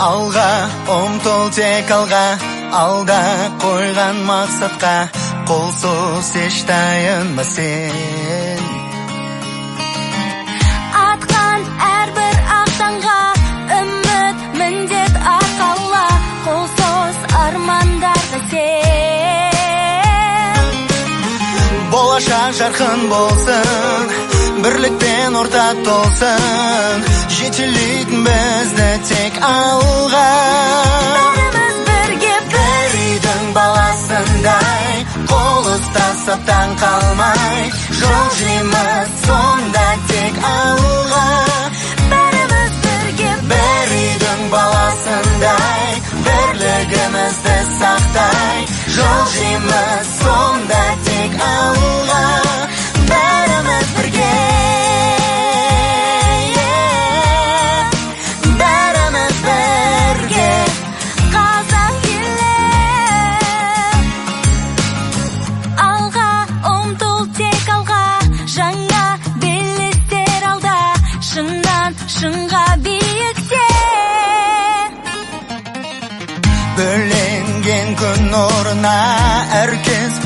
Алға ұмтыл тек алға, алда қойған мақсатқа қолсыз еш тайынба сен. Атқан әрбір ақтанға үміт міндет арқала, қолсыз армандарға сен. Болашақ жарқын болсын, бірлікпен ортақ толсын, жетелейтін бізді тек алға. Бәріміз бірге бір үйдің баласындай, қол ұстасып таң қалмай, жол жүреміз сонда тек алға. Бәріміз бірге бір үйдің баласындай, бірлігімізді сақтай, жол жүреміз сонда тек алға. Бәріміз бірге, бәріміз бірге, қазақ елі. Алға ұмтыл тек алға, жаңа белестер алда, шыңнан шыңға биікте. бөленген күн орнына әркез